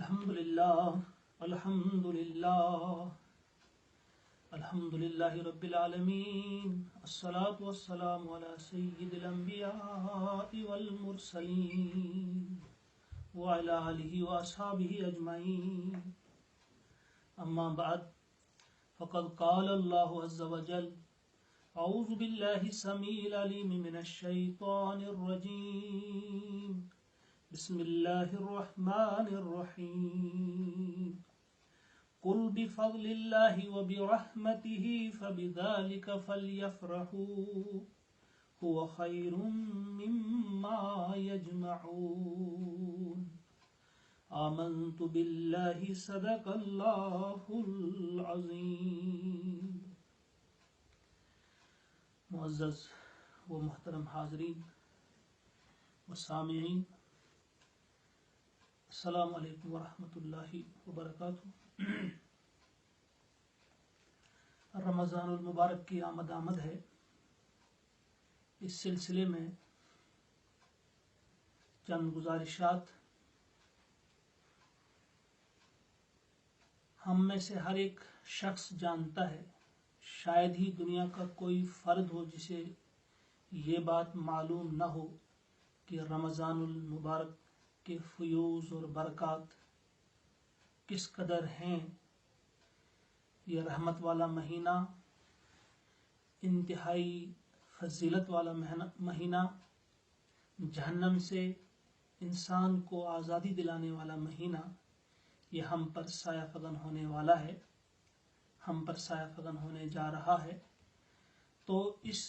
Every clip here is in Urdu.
الحمد للہ رب العالمین الصلاة والسلام علی سید الانبیاء والمرسلین وعلی آلہ واصحابہ اجمعین اما بعد فقد قال اللہ عز وجل اعوذ باللہ السمیع العلیم من الشیطان الرجیم بسم اللہ الرحمن الرحیم قل بفضل اللہ وبرحمتہ فبذلک فلیفرحوا هو خیر مما یجمعون آمنت باللہ صدق اللہ العظیم۔ معزز و محترم حاضرین و سامعین، السلام علیکم ورحمۃ اللہ وبرکاتہ۔ رمضان المبارک کی آمد ہے۔ اس سلسلے میں چند گزارشات ہم میں سے ہر ایک شخص جانتا ہے، شاید ہی دنیا کا کوئی فرد ہو جسے یہ بات معلوم نہ ہو کہ رمضان المبارک کے فیوز اور برکات کس قدر ہیں۔ یہ رحمت والا مہینہ، انتہائی فضیلت والا مہینہ، جہنم سے انسان کو آزادی دلانے والا مہینہ، یہ ہم پر سایہ فگن ہونے والا ہے، ہم پر سایہ فگن ہونے جا رہا ہے۔ تو اس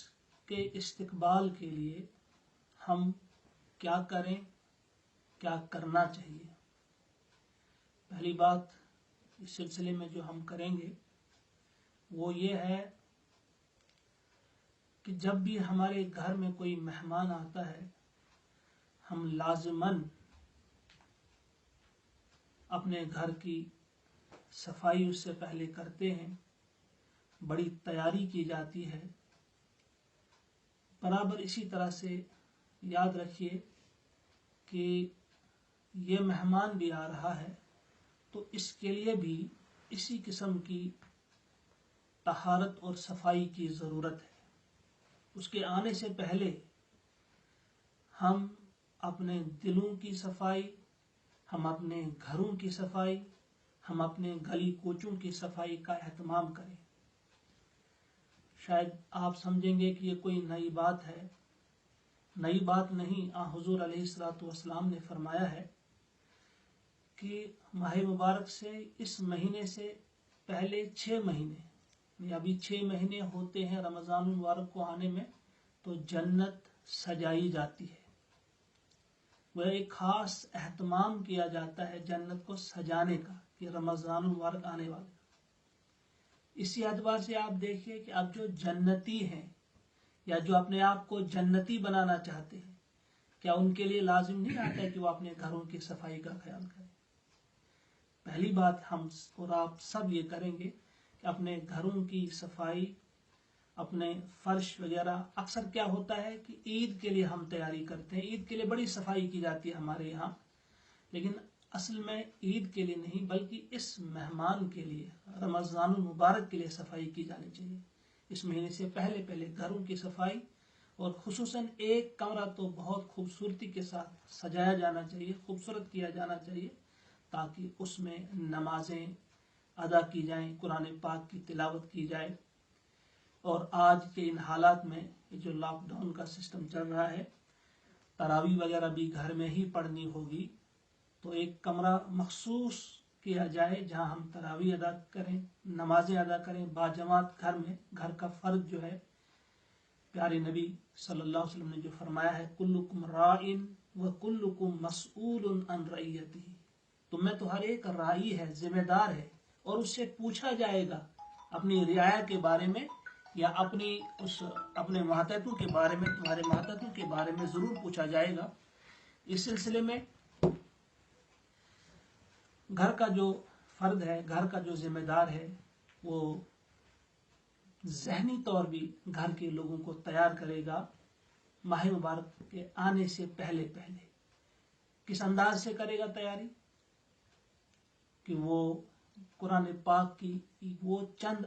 کے استقبال کے لیے ہم کیا کریں، کیا کرنا چاہیے؟ پہلی بات اس سلسلے میں جو ہم کریں گے وہ یہ ہے کہ جب بھی ہمارے گھر میں کوئی مہمان آتا ہے، ہم لازماً اپنے گھر کی صفائی اس سے پہلے کرتے ہیں، بڑی تیاری کی جاتی ہے۔ برابر اسی طرح سے یاد رکھیے کہ یہ مہمان بھی آ رہا ہے تو اس کے لیے بھی اسی قسم کی طہارت اور صفائی کی ضرورت ہے۔ اس کے آنے سے پہلے ہم اپنے دلوں کی صفائی، ہم اپنے گھروں کی صفائی، ہم اپنے گلی کوچوں کی صفائی کا اہتمام کریں۔ شاید آپ سمجھیں گے کہ یہ کوئی نئی بات ہے۔ نئی بات نہیں، حضور علیہ السلام نے فرمایا ہے کہ ماہ مبارک سے، اس مہینے سے پہلے 6 مہینے، ابھی 6 مہینے ہوتے ہیں رمضان المبارک کو آنے میں، تو جنت سجائی جاتی ہے۔ وہ ایک خاص اہتمام کیا جاتا ہے جنت کو سجانے کا، کہ رمضان المبارک آنے والا۔ اسی اعتبار سے آپ دیکھیے کہ اب جو جنتی ہیں یا جو اپنے آپ کو جنتی بنانا چاہتے ہیں، کیا ان کے لیے لازم نہیں آتا ہے کہ وہ اپنے گھروں کی صفائی کا خیال کریں؟ پہلی بات ہم اور آپ سب یہ کریں گے کہ اپنے گھروں کی صفائی، اپنے فرش وغیرہ۔ اکثر کیا ہوتا ہے کہ عید کے لیے ہم تیاری کرتے ہیں، عید کے لیے بڑی صفائی کی جاتی ہے ہمارے یہاں، لیکن اصل میں عید کے لیے نہیں بلکہ اس مہمان کے لیے، رمضان المبارک کے لیے صفائی کی جانی چاہیے۔ اس مہینے سے پہلے گھروں کی صفائی، اور خصوصاً ایک کمرہ تو بہت خوبصورتی کے ساتھ سجایا جانا چاہیے، خوبصورت کیا جانا چاہیے، تاکہ اس میں نمازیں ادا کی جائیں، قرآن پاک کی تلاوت کی جائے۔ اور آج کے ان حالات میں جو لاک ڈاؤن کا سسٹم چل رہا ہے، تراویح وغیرہ بھی گھر میں ہی پڑھنی ہوگی، تو ایک کمرہ مخصوص کیا جائے جہاں ہم تراویح ادا کریں، نمازیں ادا کریں باجماعت گھر میں۔ گھر کا فرد جو ہے، پیارے نبی صلی اللہ علیہ وسلم نے جو فرمایا ہے، کلکم راعٍ وکلکم مسئول عن رعیتہ، تم میں تو ہر ایک راعی ہے، ذمہ دار ہے، اور اس سے پوچھا جائے گا اپنی رعایا کے بارے میں، یا اپنے ماتحتوں کے بارے میں، تمہارے ماتحتوں کے بارے میں ضرور پوچھا جائے گا۔ اس سلسلے میں گھر کا جو فرد ہے، گھر کا جو ذمہ دار ہے، وہ ذہنی طور بھی گھر کے لوگوں کو تیار کرے گا ماہ مبارک کے آنے سے پہلے۔ کس انداز سے کرے گا تیاری؟ کہ وہ قرآن پاک کی وہ چند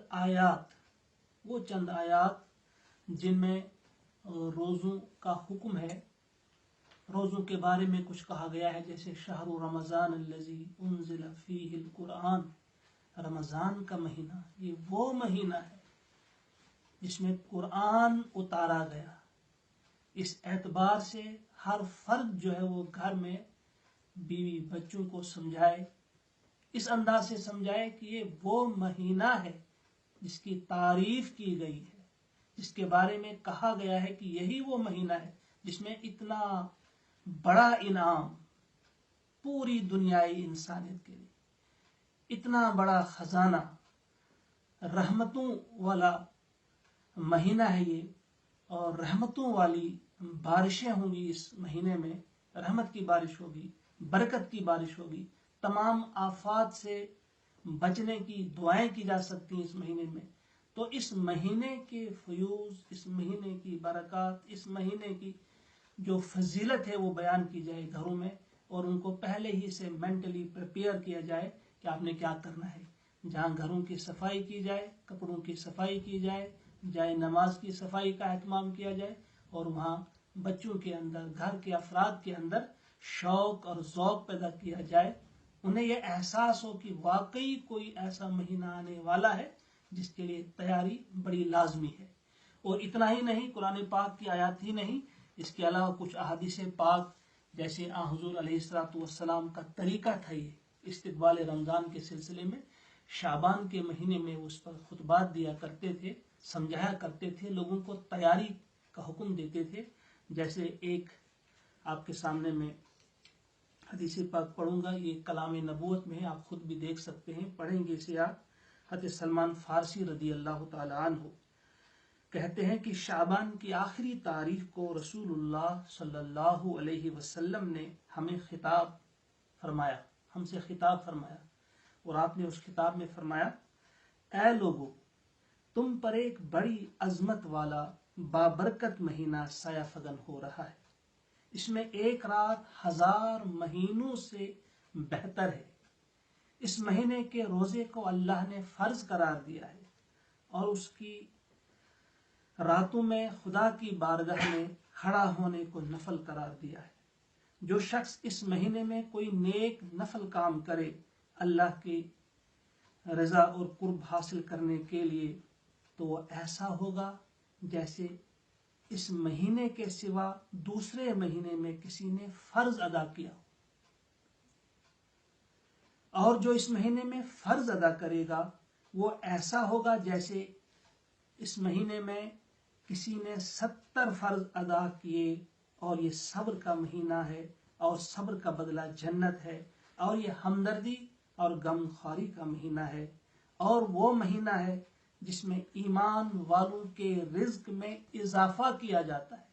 آیات جن میں روزوں کا حکم ہے، روزوں کے بارے میں کچھ کہا گیا ہے، جیسے شہر رمضان الذی انزل فیہ القرآن، رمضان کا مہینہ یہ وہ مہینہ ہے جس میں قرآن اتارا گیا۔ اس اعتبار سے ہر فرد جو ہے وہ گھر میں بیوی بچوں کو سمجھائے، اس انداز سے سمجھائے کہ یہ وہ مہینہ ہے جس کی تعریف کی گئی ہے، جس کے بارے میں کہا گیا ہے کہ یہی وہ مہینہ ہے جس میں اتنا بڑا انعام پوری دنیائی انسانیت کے لیے، اتنا بڑا خزانہ، رحمتوں والا مہینہ ہے یہ، اور رحمتوں والی بارشیں ہوں گی اس مہینے میں، رحمت کی بارش ہوگی، برکت کی بارش ہوگی، تمام آفات سے بچنے کی دعائیں کی جا سکتی ہیں اس مہینے میں۔ تو اس مہینے کے فیوز، اس مہینے کی برکات، اس مہینے کی جو فضیلت ہے وہ بیان کی جائے گھروں میں، اور ان کو پہلے ہی سے مینٹلی پریپیئر کیا جائے کہ آپ نے کیا کرنا ہے۔ جہاں گھروں کی صفائی کی جائے، کپڑوں کی صفائی کی جائے، جائے نماز کی صفائی کا اہتمام کیا جائے، اور وہاں بچوں کے اندر، گھر کے افراد کے اندر شوق اور ذوق پیدا کیا جائے، انہیں یہ احساس ہو کہ واقعی کوئی ایسا مہینہ آنے والا ہے جس کے لیے تیاری بڑی لازمی ہے۔ اور اتنا ہی نہیں، قرآن پاک کی آیات ہی نہیں، اس کے علاوہ کچھ احادیث پاک جیسے حضور علیہ السلام کا طریقہ تھا یہ استقبال رمضان کے سلسلے میں، شعبان کے مہینے میں اس پر خطبات دیا کرتے تھے، سمجھایا کرتے تھے، لوگوں کو تیاری کا حکم دیتے تھے۔ جیسے ایک آپ کے سامنے میں حدیث پاک پڑھوں گا، یہ کلام نبوت میں ہے، آپ خود بھی دیکھ سکتے ہیں، پڑھیں گے اسے آپ۔ حضرت سلمان فارسی رضی اللہ تعالی عنہ کہتے ہیں کہ شعبان کی آخری تاریخ کو رسول اللہ صلی اللہ علیہ وسلم نے ہمیں خطاب فرمایا، ہم سے خطاب فرمایا، اور آپ نے اس خطاب میں فرمایا، اے لوگو، تم پر ایک بڑی عظمت والا بابرکت مہینہ سایہ فگن ہو رہا ہے، اس میں ایک رات 1000 مہینوں سے بہتر ہے۔ اس مہینے کے روزے کو اللہ نے فرض قرار دیا ہے، اور اس کی راتوں میں خدا کی بارگاہ میں کھڑا ہونے کو نفل قرار دیا ہے۔ جو شخص اس مہینے میں کوئی نیک نفل کام کرے اللہ کی رضا اور قرب حاصل کرنے کے لیے، تو وہ ایسا ہوگا جیسے اس مہینے کے سوا دوسرے مہینے میں کسی نے فرض ادا کیا ہو، اور جو اس مہینے میں فرض ادا کرے گا وہ ایسا ہوگا جیسے اس مہینے میں کسی نے 70 فرض ادا کیے، اور یہ صبر کا مہینہ ہے، اور صبر کا بدلہ جنت ہے، اور یہ ہمدردی اور غم خواری کا مہینہ ہے، اور وہ مہینہ ہے جس میں ایمان والوں کے رزق میں اضافہ کیا جاتا ہے۔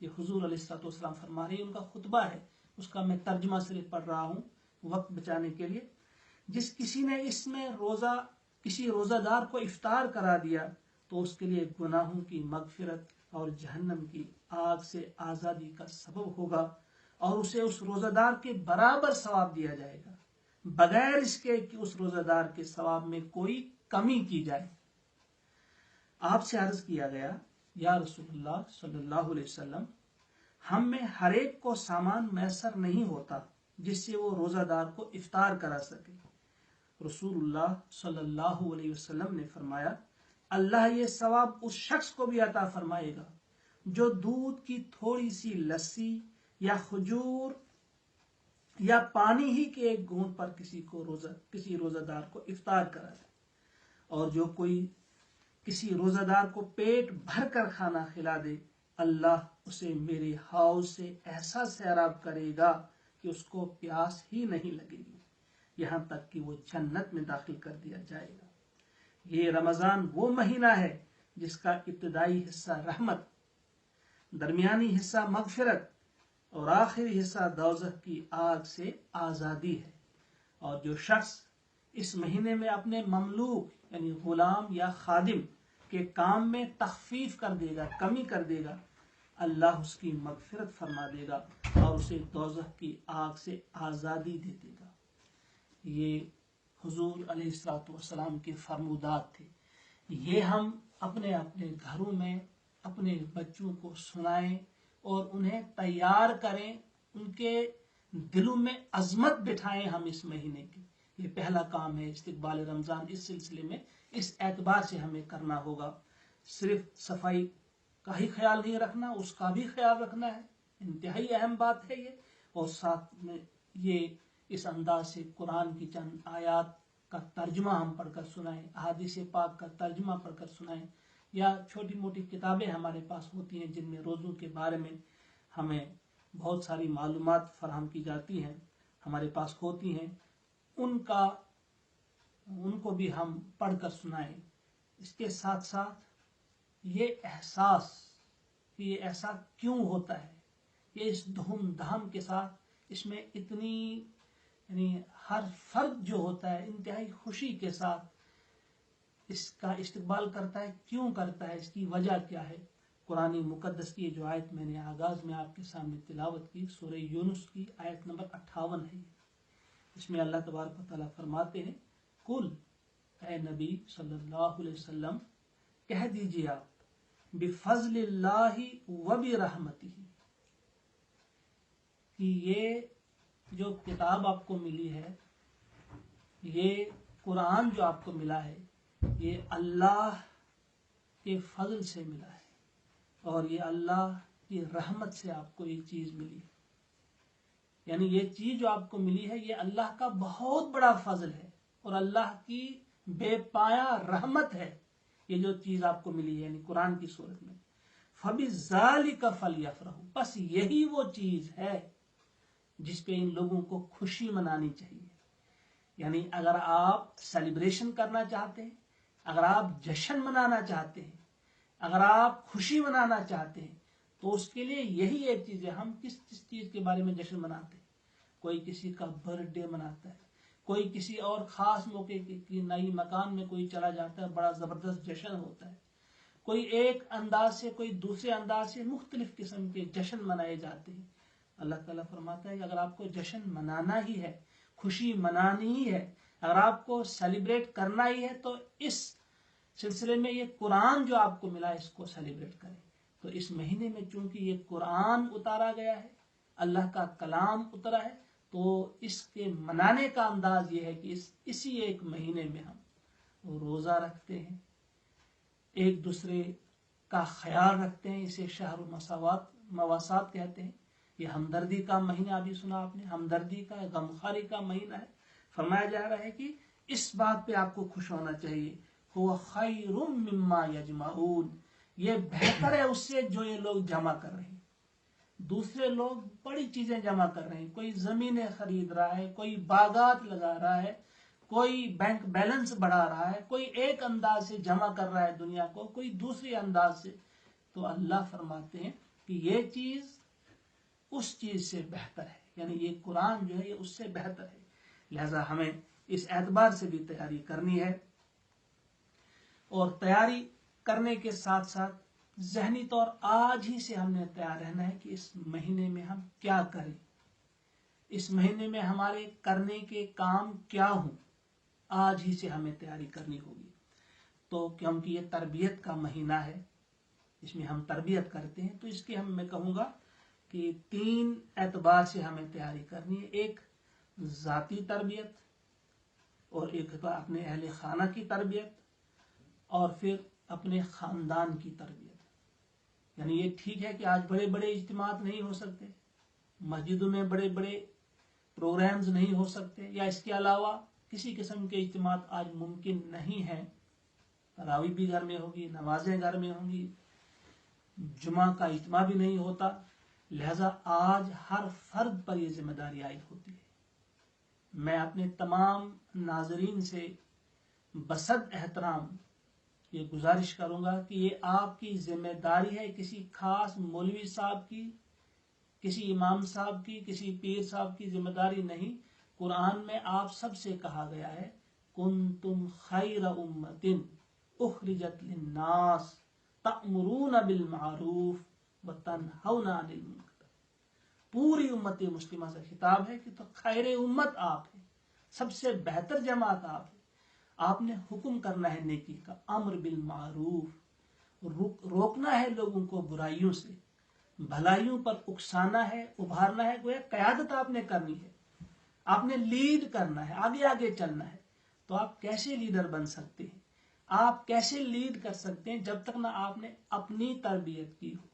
یہ حضور علیہ السلام فرما رہے ہیں، ان کا خطبہ ہے، اس کا میں ترجمہ صرف پڑھ رہا ہوں وقت بچانے کے لیے۔ کسی نے اس میں کسی روزہ دار کو افطار کرا دیا تو اس کے لیے گناہوں کی مغفرت اور جہنم کی آگ سے آزادی کا سبب ہوگا، اور اسے اس روزہ دار کے برابر ثواب دیا جائے گا، بغیر اس کے کہ اس روزہ دار کے ثواب میں کوئی کمی کی جائے۔ آپ سے عرض کیا گیا، یا رسول اللہ صلی اللہ علیہ وسلم، ہم میں ہر ایک کو سامان میسر نہیں ہوتا جس سے وہ روزہ دار کو افطار کرا سکے۔ رسول اللہ صلی اللہ علیہ وسلم نے فرمایا، اللہ یہ ثواب اس شخص کو بھی عطا فرمائے گا جو دودھ کی تھوڑی سی لسی یا کھجور یا پانی ہی کے ایک گھونٹ پر کسی روزہ دار کو افطار کرا دے، اور جو کوئی کسی روزہ دار کو پیٹ بھر کر کھانا کھلا دے، اللہ اسے میرے حوض سے ایسا سیراب کرے گا کہ اس کو پیاس ہی نہیں لگے گی، یہاں تک کہ وہ جنت میں داخل کر دیا جائے گا۔ یہ رمضان وہ مہینہ ہے جس کا ابتدائی حصہ رحمت، درمیانی حصہ مغفرت، اور آخری حصہ دوزخ کی آگ سے آزادی ہے۔ اور جو شخص اس مہینے میں اپنے مملوک یعنی غلام یا خادم کے کام میں تخفیف کر دے گا، کمی کر دے گا، اللہ اس کی مغفرت فرما دے گا اور اسے دوزخ کی آگ سے آزادی دے دے گا۔ یہ حضور علیہ الصلوۃ والسلام کے فرمودات تھے. یہ ہم اپنے اپنے گھروں میں اپنے بچوں کو سنائیں اور انہیں تیار کریں, ان کے دلوں میں عظمت بٹھائیں ہم اس مہینے کی. یہ پہلا کام ہے استقبال رمضان. اس سلسلے میں اس اعتبار سے ہمیں کرنا ہوگا. صرف صفائی کا ہی خیال نہیں رکھنا, اس کا بھی خیال رکھنا ہے, انتہائی اہم بات ہے یہ. اور ساتھ میں یہ اس انداز سے قرآن کی چند آیات کا ترجمہ ہم پڑھ کر سنائیں, احادیث پاک کا ترجمہ پڑھ کر سنائیں, یا چھوٹی موٹی کتابیں ہمارے پاس ہوتی ہیں جن میں روزوں کے بارے میں ہمیں بہت ساری معلومات فراہم کی جاتی ہیں, ہمارے پاس ہوتی ہیں, ان کو بھی ہم پڑھ کر سنائیں. اس کے ساتھ ساتھ یہ احساس کہ یہ ایسا کیوں ہوتا ہے, یہ اس دھوم دھام کے ساتھ اس میں اتنی یعنی ہر فرد جو ہوتا ہے انتہائی خوشی کے ساتھ اس کا استقبال کرتا ہے. کیوں کرتا ہے, اس کی وجہ کیا ہے؟ قرآن مقدس کی جو آیت میں نے آغاز میں آپ کے سامنے تلاوت کی, سورہ یونس کی آیت نمبر 58 ہے. اس میں اللہ تبارک و تعالیٰ فرماتے ہیں, قل, اے نبی صلی اللہ علیہ وسلم کہہ دیجیے آپ, بفضل اللہ و برحمتہ, کہ یہ جو کتاب آپ کو ملی ہے, یہ قرآن جو آپ کو ملا ہے, یہ اللہ کے فضل سے ملا ہے اور یہ اللہ کی رحمت سے آپ کو یہ چیز ملی. یعنی یہ چیز جو آپ کو ملی ہے یہ اللہ کا بہت بڑا فضل ہے اور اللہ کی بے پایا رحمت ہے. یہ جو چیز آپ کو ملی ہے یعنی قرآن کی صورت میں, فَبِذَالِكَ فَلْيَفْرَحُوا, بس یہی وہ چیز ہے جس پہ ان لوگوں کو خوشی منانی چاہیے. یعنی اگر آپ سیلیبریشن کرنا چاہتے ہیں, اگر آپ جشن منانا چاہتے ہیں, اگر آپ خوشی منانا چاہتے ہیں, تو اس کے لیے یہی ایک چیز ہے. ہم کس چیز کے بارے میں جشن مناتے ہیں؟ کوئی کسی کا برتھ ڈے مناتا ہے, کوئی کسی اور خاص موقع کی نئی مکان میں کوئی چلا جاتا ہے, بڑا زبردست جشن ہوتا ہے. کوئی ایک انداز سے کوئی دوسرے انداز سے مختلف قسم کے جشن منائے جاتے ہیں. اللہ تعالیٰ فرماتا ہے کہ اگر آپ کو جشن منانا ہی ہے, خوشی منانی ہی ہے, اگر آپ کو سیلیبریٹ کرنا ہی ہے, تو اس سلسلے میں یہ قرآن جو آپ کو ملا اس کو سیلیبریٹ کریں. تو اس مہینے میں چونکہ یہ قرآن اتارا گیا ہے, اللہ کا کلام اترا ہے, تو اس کے منانے کا انداز یہ ہے کہ اسی ایک مہینے میں ہم روزہ رکھتے ہیں, ایک دوسرے کا خیال رکھتے ہیں. اسے شہر مواسات کہتے ہیں. یہ ہمدردی کا مہینہ, ابھی سنا آپ نے, ہمدردی کا, غمخواری کا مہینہ ہے. فرمایا جا رہا ہے کہ اس بات پہ آپ کو خوش ہونا چاہیے, هو خیر مما یجمعون, یہ بہتر ہے اس سے جو یہ لوگ جمع کر رہے ہیں. دوسرے لوگ بڑی چیزیں جمع کر رہے ہیں, کوئی زمینیں خرید رہا ہے, کوئی باغات لگا رہا ہے, کوئی بینک بیلنس بڑھا رہا ہے, کوئی ایک انداز سے جمع کر رہا ہے دنیا کو, کوئی دوسرے انداز سے. تو اللہ فرماتے ہیں کہ یہ چیز اس چیز سے بہتر ہے, یعنی یہ قرآن جو ہے یہ اس سے بہتر ہے. لہذا ہمیں اس اعتبار سے بھی تیاری کرنی ہے, اور تیاری کرنے کے ساتھ ساتھ ذہنی طور آج ہی سے ہم نے تیار رہنا ہے کہ اس مہینے میں ہم کیا کریں, اس مہینے میں ہمارے کرنے کے کام کیا ہوں. آج ہی سے ہمیں تیاری کرنی ہوگی. تو کیونکہ یہ تربیت کا مہینہ ہے, اس میں ہم تربیت کرتے ہیں, تو اس کی میں کہوں گا کہ 3 اعتبار سے ہمیں تیاری کرنی ہے. ایک ذاتی تربیت, اور ایک اپنے اہل خانہ کی تربیت, اور پھر اپنے خاندان کی تربیت. یعنی یہ ٹھیک ہے کہ آج بڑے بڑے اجتماعات نہیں ہو سکتے, مسجدوں میں بڑے بڑے پروگرامز نہیں ہو سکتے, یا اس کے علاوہ کسی قسم کے اجتماعات آج ممکن نہیں ہیں. تراویح بھی گھر میں ہوگی, نمازیں گھر میں ہوں گی, جمعہ کا اجتماع بھی نہیں ہوتا. لہذا آج ہر فرد پر یہ ذمہ داری عائد ہوتی ہے. میں اپنے تمام ناظرین سے بصد احترام یہ گزارش کروں گا کہ یہ آپ کی ذمہ داری ہے, کسی خاص مولوی صاحب کی, کسی امام صاحب کی, کسی پیر صاحب کی ذمہ داری نہیں. قرآن میں آپ سب سے کہا گیا ہے, کنتم خیر امت اخرجت للناس تأمرون بالمعروف وتنہون عن المنکر. پوری امت مسلمہ سے خطاب ہے کہ تو خیر امت آپ ہے, سب سے بہتر جماعت آپ ہے. آپ نے حکم کرنا ہے نیکی کا، امر بالمعروف، روکنا ہے لوگوں کو برائیوں سے، بھلائیوں پر اکسانا ہے، ابھارنا ہے. گویا قیادت آپ نے کرنی ہے، آپ نے لیڈ کرنا ہے، آگے آگے چلنا ہے. تو آپ کیسے لیڈر بن سکتے ہیں؟ آپ کیسے لیڈ کر سکتے ہیں جب تک نہ آپ نے اپنی تربیت کی ہو،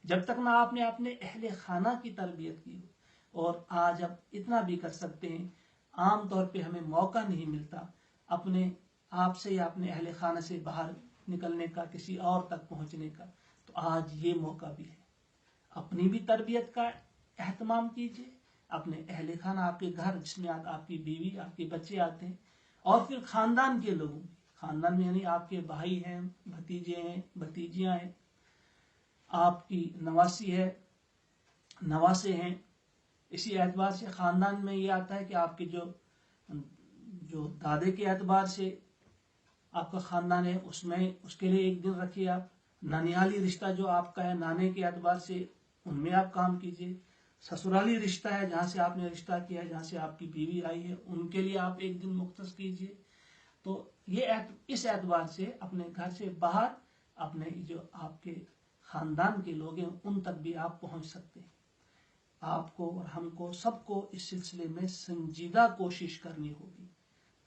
جب تک نہ آپ نے اپنے اہل خانہ کی تربیت کی ہو. اور آج آپ اتنا بھی کر سکتے ہیں، عام طور پہ ہمیں موقع نہیں ملتا اپنے آپ سے یا اپنے اہل خانہ سے باہر نکلنے کا، کسی اور تک پہنچنے کا. تو آج یہ موقع بھی ہے، اپنی بھی تربیت کا اہتمام کیجیے، اپنے اہل خانہ، آپ کے گھر جس میں آپ کی بیوی، آپ کے بچے آتے ہیں، اور پھر خاندان کے لوگوں، خاندان میں یعنی آپ کے بھائی ہیں، بھتیجے ہیں، بھتیجیاں ہیں، آپ کی نواسی ہے، نواسے ہیں. اسی اعتبار سے خاندان میں یہ آتا ہے کہ آپ کے جو دادے کے اعتبار سے آپ کا خاندان ہے، اس کے لیے ایک دن رکھیے. آپ نانیالی رشتہ جو آپ کا ہے، نانے کے اعتبار سے ان میں آپ کام کیجیے. سسرالی رشتہ ہے جہاں سے آپ نے رشتہ کیا ہے، جہاں سے آپ کی بیوی آئی ہے، ان کے لیے آپ ایک دن مختص کیجیے. تو یہ اس اعتبار سے اپنے گھر سے باہر اپنے جو آپ کے خاندان کے لوگ ہیں ان تک بھی آپ پہنچ سکتے ہیں. آپ کو اور ہم کو، سب کو اس سلسلے میں سنجیدہ کوشش کرنی ہوگی،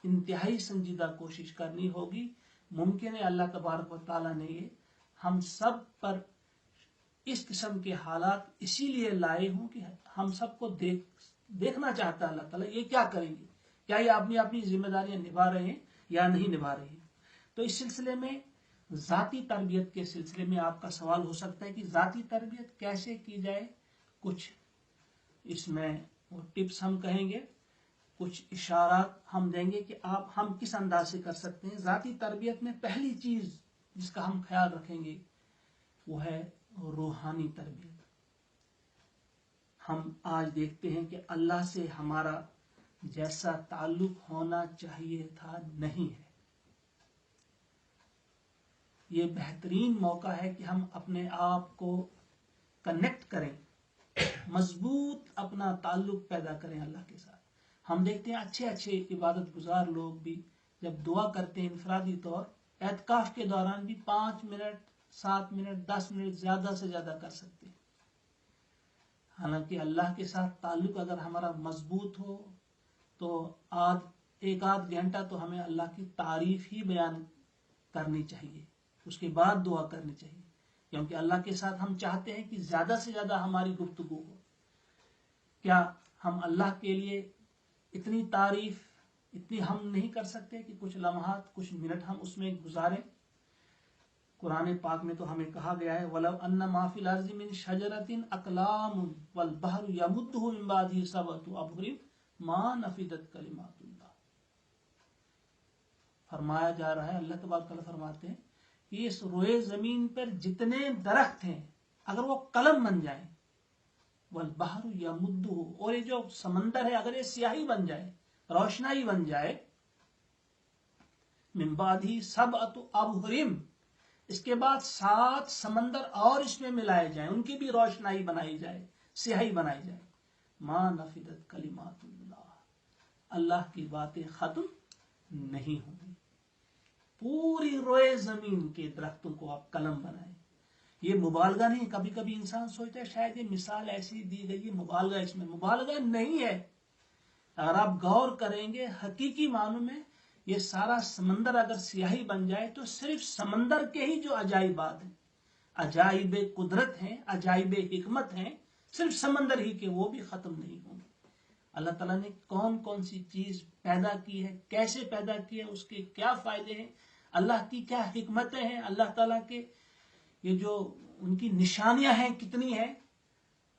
انتہائی سنجیدہ کوشش کرنی ہوگی. ممکن ہے اللہ تبارک و تعالیٰ نے یہ ہم سب پر اس قسم کے حالات اسی لیے لائے ہوں کہ ہم سب کو دیکھنا چاہتا ہے اللہ تعالیٰ یہ کیا کریں گے، کیا یہ اپنی ذمہ داریاں نبھا رہے ہیں یا نہیں نبھا رہے ہیں. تو اس سلسلے میں ذاتی تربیت کے سلسلے میں آپ کا سوال ہو سکتا ہے کہ ذاتی تربیت کیسے کی جائے. کچھ اس میں وہ ٹپس ہم کہیں گے، کچھ اشارات ہم دیں گے کہ ہم کس انداز سے کر سکتے ہیں. ذاتی تربیت میں پہلی چیز جس کا ہم خیال رکھیں گے وہ ہے روحانی تربیت. ہم آج دیکھتے ہیں کہ اللہ سے ہمارا جیسا تعلق ہونا چاہیے تھا نہیں ہے. یہ بہترین موقع ہے کہ ہم اپنے آپ کو کنیکٹ کریں، مضبوط اپنا تعلق پیدا کریں اللہ کے ساتھ. ہم دیکھتے ہیں اچھے عبادت گزار لوگ بھی جب دعا کرتے ہیں انفرادی طور، اعتکاف کے دوران بھی 5 منٹ 7 منٹ 10 منٹ زیادہ سے زیادہ کر سکتے ہیں. حالانکہ اللہ کے ساتھ تعلق اگر ہمارا مضبوط ہو تو ایک آدھ گھنٹہ تو ہمیں اللہ کی تعریف ہی بیان کرنی چاہیے، اس کے بعد دعا کرنی چاہیے. کیونکہ اللہ کے ساتھ ہم چاہتے ہیں کہ زیادہ سے زیادہ ہماری گفتگو ہو. کیا ہم اللہ کے لیے اتنی تعریف اتنی ہم نہیں کر سکتے کہ کچھ لمحات کچھ منٹ ہم اس میں گزاریں؟ قرآن پاک میں تو ہمیں کہا گیا ہے وَلَوْ أَنَّ مَا فِي الْأَرْضِ مِنْ شَجَرَةٍ أَقْلَامٌ وَالْبَحْرُ يَمُدُّهُ مِنْ بَعْدِهِ سَبْعَةُ أَبْحُرٍ مَا نَفِدَتْ كَلِمَاتُ اللَّهِ. فرمایا جا رہا ہے، اللہ تبارک تعالیٰ فرماتے ہیں کہ اس روئے زمین پر جتنے درخت ہیں اگر وہ قلم بن جائیں، والبحر یمدہ، اور یہ جو سمندر ہے اگر یہ سیاہی بن جائے، روشنائی بن جائے، من بعدہ سبعۃ ابحر، اس کے بعد 7 سمندر اور اس میں ملائے جائیں، ان کی بھی روشنائی بنائی جائے، سیاہی بنائی جائے، ما نفدت کلمات اللہ، اللہ کی باتیں ختم نہیں ہوں گی. پوری روئے زمین کے درختوں کو آپ قلم بنائیں. یہ مبالغہ نہیں. کبھی کبھی انسان سوچتا ہے شاید یہ مثال ایسی دی گئی، مبالغہ، اس میں مبالغہ نہیں ہے. اگر آپ غور کریں گے حقیقی معنوں میں یہ سارا سمندر اگر سیاہی بن جائے تو صرف سمندر کے ہی جو عجائبات ہیں، عجائب قدرت ہیں، عجائب حکمت ہیں، صرف سمندر ہی کے، وہ بھی ختم نہیں ہوں گے. اللہ تعالیٰ نے کون کون سی چیز پیدا کی ہے، کیسے پیدا کی ہے، اس کے کیا فائدے ہیں، اللہ کی کیا حکمتیں ہیں، اللہ تعالیٰ کے یہ جو ان کی نشانیاں ہیں کتنی ہیں.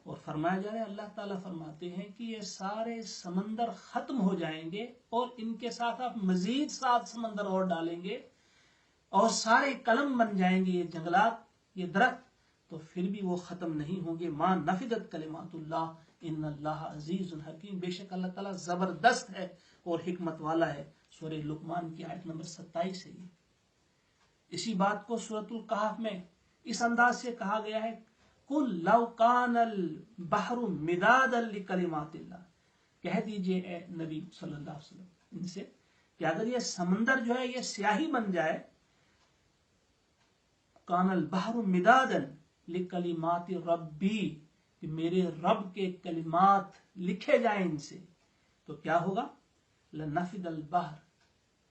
اور فرمایا جا رہا ہے، اللہ تعالیٰ فرماتے ہیں کہ یہ سارے سمندر ختم ہو جائیں گے اور ان کے ساتھ آپ مزید 7 سمندر اور ڈالیں گے اور سارے قلم بن جائیں گے یہ جنگلات، یہ درخت، تو پھر بھی وہ ختم نہیں ہوں گے. ما نفدت کلمات اللہ ان اللہ عزیز الحکیم، بے شک اللہ تعالیٰ زبردست ہے اور حکمت والا ہے. سورہ لقمان کی آیت نمبر 27 ہے. اسی بات کو سورۃ الکہف میں اس انداز سے کہا گیا ہے، قل لو کان البحر مدادا لکلمات اللہ، کہہ دیجئے اے نبی صلی اللہ علیہ وسلم ان سے کہ اگر یہ سمندر جو ہے یہ سیاہی بن جائے، کان البحر مدادا لکلمات ربی، کہ میرے رب کے کلمات لکھے جائیں ان سے، تو کیا ہوگا؟ لنفد البحر،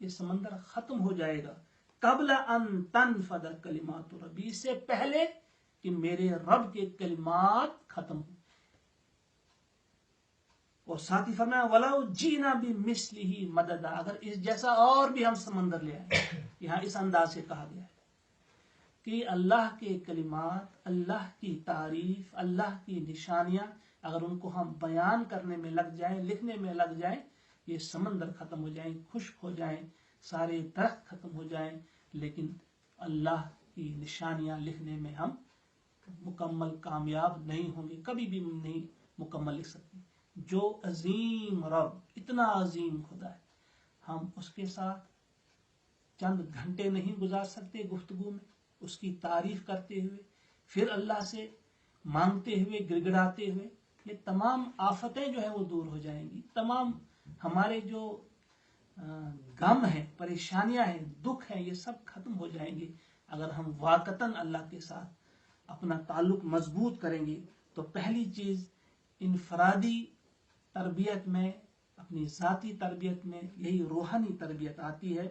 یہ سمندر ختم ہو جائے گا، قبل ان تنفد کلمات ربی، اس سے پہلے کہ میرے رب کے کلمات ختم ہوں۔ اور ساتھ ہی فرمایا وَلَوْ جِئْنَا بِمِثْلِهِ مَدَدًا، اگر اس جیسا اور بھی ہم سمندر لے آئے۔ یہاں اس انداز سے کہا گیا ہے کہ اللہ کے کلمات، اللہ کی تعریف، اللہ کی نشانیاں اگر ان کو ہم بیان کرنے میں لگ جائیں، لکھنے میں لگ جائیں، یہ سمندر ختم ہو جائیں، خشک ہو جائیں، سارے درخت ختم ہو جائیں، لیکن اللہ کی نشانیاں لکھنے میں ہم مکمل کامیاب نہیں ہوں گے، کبھی بھی نہیں مکمل لکھ سکتے۔ جو عظیم رب، اتنا عظیم خدا ہے، ہم اس کے ساتھ چند گھنٹے نہیں گزار سکتے گفتگو میں، اس کی تعریف کرتے ہوئے، پھر اللہ سے مانگتے ہوئے، گڑ گڑاتے ہوئے، یہ تمام آفتیں جو ہیں وہ دور ہو جائیں گی، تمام ہمارے جو غم ہیں، پریشانیاں ہیں، دکھ ہیں، یہ سب ختم ہو جائیں گے اگر ہم واقعتاً اللہ کے ساتھ اپنا تعلق مضبوط کریں گے۔ تو پہلی چیز انفرادی تربیت میں، اپنی ذاتی تربیت میں یہی روحانی تربیت آتی ہے۔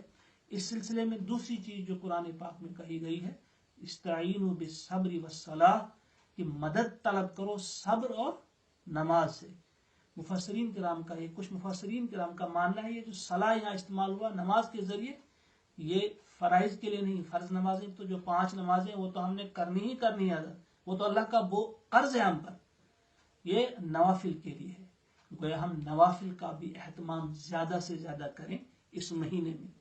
اس سلسلے میں دوسری چیز جو قرآن پاک میں کہی گئی ہے، استعینوا بالصبر والصلاۃ، کہ مدد طلب کرو صبر اور نماز سے۔ مفسرین کرام کا یہ، کچھ مفسرین کرام کا ماننا ہے یہ جو صلاح یہاں استعمال ہوا نماز کے ذریعے، یہ فرائض کے لیے نہیں، فرض نمازیں تو جو 5 نمازیں وہ تو ہم نے کرنی ہی کرنی ہے، وہ تو اللہ کا قرض ہے ہم پر، یہ نوافل کے لیے ہے۔ گویا ہم نوافل کا بھی اہتمام زیادہ سے زیادہ کریں اس مہینے میں۔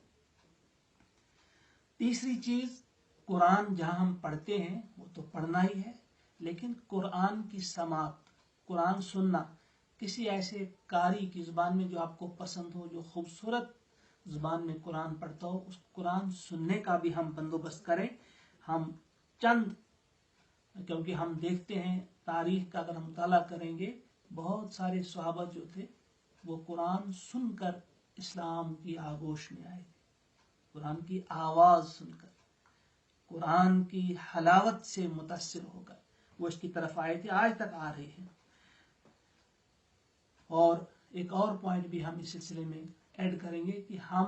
تیسری چیز، قرآن جہاں ہم پڑھتے ہیں وہ تو پڑھنا ہی ہے، لیکن قرآن کی سماعت، قرآن سننا، کسی ایسے قاری کی زبان میں جو آپ کو پسند ہو، جو خوبصورت زبان میں قرآن پڑھتا ہو، اس قرآن سننے کا بھی ہم بندوبست کریں۔ ہم چند، کیونکہ ہم دیکھتے ہیں تاریخ کا اگر ہم مطالعہ کریں گے، بہت سارے صحابہ جو تھے وہ قرآن سن کر اسلام کی آغوش میں آئے، قرآن کی آواز سن کر، قرآن کی حلاوت سے متاثر ہو کر وہ اس کی طرف آئے تھے، آج تک آ رہے ہیں۔ اور ایک اور پوائنٹ بھی ہم اس سلسلے میں ایڈ کریں گے کہ ہم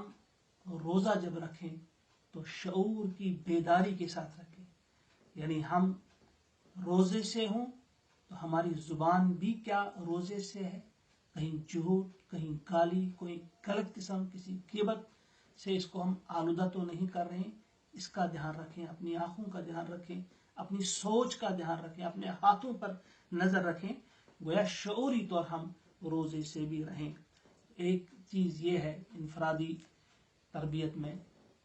روزہ جب رکھیں تو شعور کی بیداری کے ساتھ رکھیں، یعنی ہم روزے سے ہوں تو ہماری زبان بھی کیا روزے سے ہے، کہیں جھوٹ، کہیں گالی، کوئی غلط قسم کسی غیبت سے اس کو ہم آلودہ تو نہیں کر رہے ہیں، اس کا دھیان رکھیں، اپنی آنکھوں کا دھیان رکھیں، اپنی سوچ کا دھیان رکھیں، اپنے ہاتھوں پر نظر رکھیں، گویا شعوری طور ہم روزے سے بھی رہیں۔ ایک چیز یہ ہے انفرادی تربیت میں،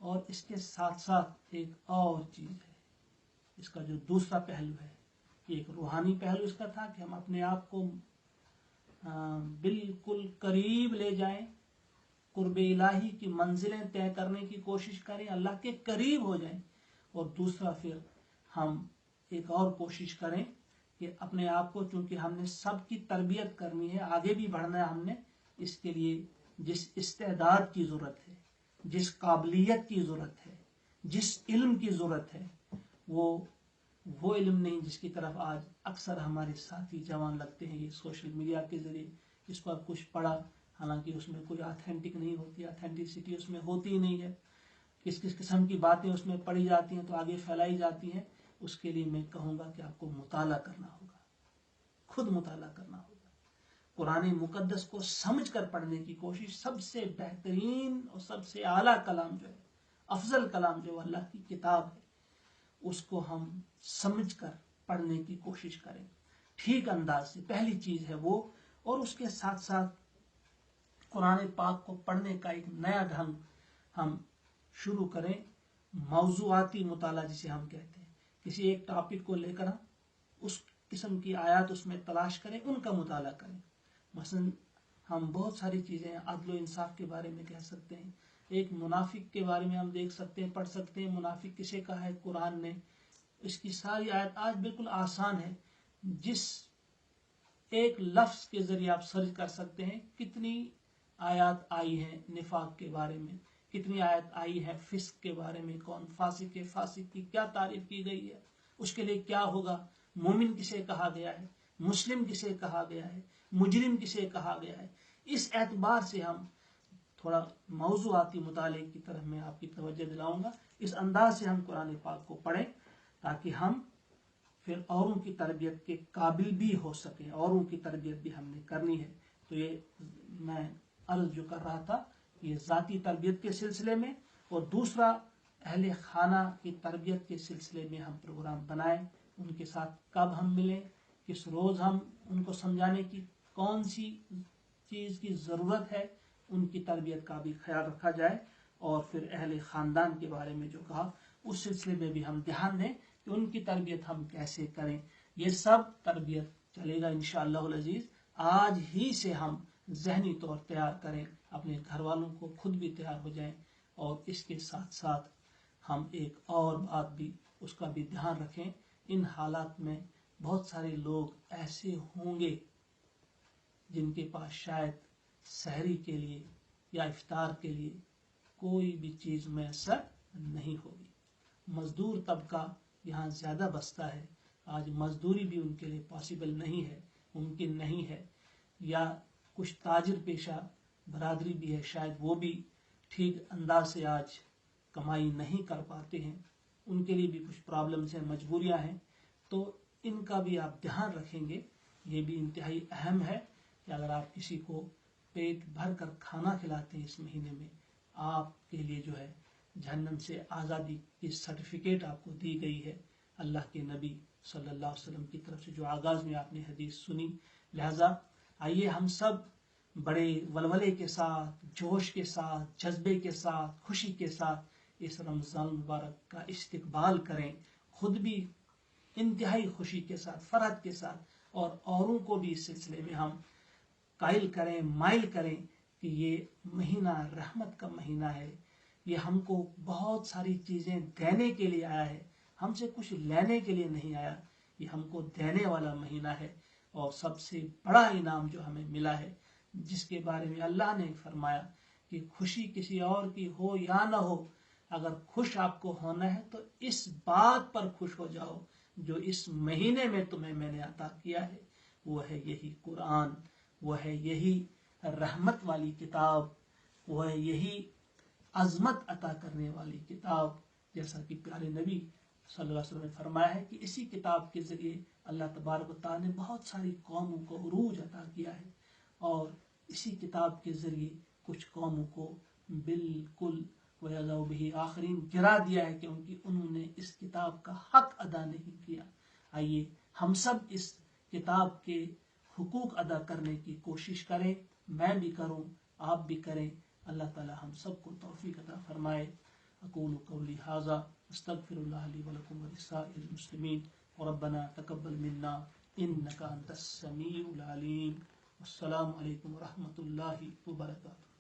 اور اس کے ساتھ ساتھ ایک اور چیز ہے، اس کا جو دوسرا پہلو ہے، ایک روحانی پہلو اس کا تھا کہ ہم اپنے آپ کو بالکل قریب لے جائیں، قرب الہی کی منزلیں طے کرنے کی کوشش کریں، اللہ کے قریب ہو جائیں۔ اور دوسرا پھر ہم ایک اور کوشش کریں کہ اپنے آپ کو، چونکہ ہم نے سب کی تربیت کرنی ہے، آگے بھی بڑھنا ہے ہم نے، اس کے لیے جس استعداد کی ضرورت ہے، جس قابلیت کی ضرورت ہے، جس علم کی ضرورت ہے، وہ علم نہیں جس کی طرف آج اکثر ہمارے ساتھی جوان لگتے ہیں۔ یہ سوشل میڈیا کے ذریعے اس پر کچھ پڑھا، حالانکہ اس میں کوئی آتھینٹک نہیں ہوتی، آتھینٹسٹی اس میں ہوتی ہی نہیں ہے، کس قسم کی باتیں اس میں پڑھی جاتی ہیں تو آگے پھیلائی جاتی ہیں۔ اس کے لیے میں کہوں گا کہ آپ کو مطالعہ کرنا ہوگا، خود مطالعہ کرنا ہوگا، قرآن مقدس کو سمجھ کر پڑھنے کی کوشش۔ سب سے بہترین اور سب سے اعلیٰ کلام جو ہے، افضل کلام جو اللہ کی کتاب ہے، اس کو ہم سمجھ کر پڑھنے کی کوشش کریں ٹھیک انداز سے، پہلی چیز ہے وہ۔ اور اس کے ساتھ ساتھ قرآن پاک کو پڑھنے کا ایک نیا ڈھنگ ہم شروع کریں، موضوعاتی مطالعہ جسے ہم کہتے ہیں، کسی ایک ٹاپک کو لے کر ہم اس قسم کی آیات اس میں تلاش کریں، ان کا مطالعہ کریں۔ مثلا ہم بہت ساری چیزیں عدل و انصاف کے بارے میں کہہ سکتے ہیں، ایک منافق کے بارے میں ہم دیکھ سکتے ہیں، پڑھ سکتے ہیں، منافق کسے کہا ہے قرآن نے، اس کی ساری آیت آج بالکل آسان ہے، جس ایک لفظ کے ذریعے آپ سرچ کر سکتے ہیں، کتنی آیات آئی ہیں نفاق کے بارے میں، کتنی آیت آئی ہے فسق کے بارے میں، کون فاسق ہے، فاسق کی کیا تعریف کی گئی ہے، اس کے لیے کیا ہوگا، مومن کسے کہا گیا ہے، مسلم کسے کہا گیا ہے، مجرم کسے کہا گیا ہے. اس اعتبار سے ہم تھوڑا موضوعاتی مطالعے کی طرف میں آپ کی توجہ دلاؤں گا. اس انداز سے ہم قرآن پاک کو پڑھیں تاکہ ہم پھر اوروں کی تربیت کے قابل بھی ہو سکیں، اوروں کی تربیت بھی ہم نے کرنی ہے. تو یہ میں عرض جو کر رہا تھا یہ ذاتی تربیت کے سلسلے میں، اور دوسرا اہل خانہ کی تربیت کے سلسلے میں ہم پروگرام بنائیں، ان کے ساتھ کب ہم ملیں، کس روز ہم ان کو سمجھانے کی کون سی چیز کی ضرورت ہے، ان کی تربیت کا بھی خیال رکھا جائے. اور پھر اہل خاندان کے بارے میں جو کہا اس سلسلے میں بھی ہم دھیان دیں کہ ان کی تربیت ہم کیسے کریں. یہ سب تربیت چلے گا انشاءاللہ العزیز. آج ہی سے ہم ذہنی طور تیار کریں، اپنے گھر والوں کو، خود بھی تیار ہو جائیں. اور اس کے ساتھ ساتھ ہم ایک اور بات بھی اس کا بھی دھیان رکھیں. ان حالات میں بہت سارے لوگ ایسے ہوں گے جن کے پاس شاید سحری کے لیے یا افطار کے لیے کوئی بھی چیز میسر نہیں ہوگی. مزدور طبقہ یہاں زیادہ بستا ہے. آج مزدوری بھی ان کے لیے پاسبل نہیں ہے، ممکن نہیں ہے. یا کچھ تاجر پیشہ برادری بھی ہے، شاید وہ بھی ٹھیک انداز سے آج کمائی نہیں کر پاتے ہیں، ان کے لیے بھی کچھ پرابلمس ہیں، مجبوریاں ہیں. تو ان کا بھی آپ دھیان رکھیں گے. یہ بھی انتہائی اہم ہے کہ اگر آپ کسی کو پیٹ بھر کر کھانا کھلاتے ہیں اس مہینے میں، آپ کے لیے جو ہے جہنم سے آزادی کی سرٹیفکیٹ آپ کو دی گئی ہے اللہ کے نبی صلی اللہ علیہ وسلم کی طرف سے، جو آغاز میں آپ نے حدیث سنی. لہذا آئیے ہم سب بڑے ولولے کے ساتھ، جوش کے ساتھ، جذبے کے ساتھ، خوشی کے ساتھ اس رمضان مبارک کا استقبال کریں. خود بھی انتہائی خوشی کے ساتھ، فرحت کے ساتھ، اور اوروں کو بھی اس سلسلے میں ہم قائل کریں، مائل کریں کہ یہ مہینہ رحمت کا مہینہ ہے. یہ ہم کو بہت ساری چیزیں دینے کے لیے آیا ہے، ہم سے کچھ لینے کے لیے نہیں آیا. یہ ہم کو دینے والا مہینہ ہے. اور سب سے بڑا انعام جو ہمیں ملا ہے، جس کے بارے میں اللہ نے فرمایا کہ خوشی کسی اور کی ہو یا نہ ہو، اگر خوش آپ کو ہونا ہے تو اس بات پر خوش ہو جاؤ جو اس مہینے میں تمہیں میں نے عطا کیا ہے. وہ ہے یہی قرآن، وہ ہے یہی رحمت والی کتاب، وہ ہے یہی عظمت عطا کرنے والی کتاب. جیسا کہ پیارے نبی صلی اللہ علیہ وسلم نے فرمایا ہے کہ اسی کتاب کے ذریعے اللہ تبارک و تعالیٰ نے بہت ساری قوموں کو عروج عطا کیا ہے، اور اسی کتاب کے ذریعے کچھ قوموں کو بالکل وَيَذَرُ بِهِ آخرین گرا دیا ہے کہ انہوں نے اس کتاب کا حق ادا نہیں کیا. آئیے ہم سب اس کتاب کے حقوق ادا کرنے کی کوشش کریں. میں بھی کروں، آپ بھی کریں. اللہ تعالی ہم سب کو توفیق عطا فرمائے. اقول قولی ھذا استغفر اللہ لی ولکم ولسائر المسلمین ربنا تقبل منا انک انت السمیع العلیم. السلام علیکم ورحمۃ اللہ وبرکاتہ.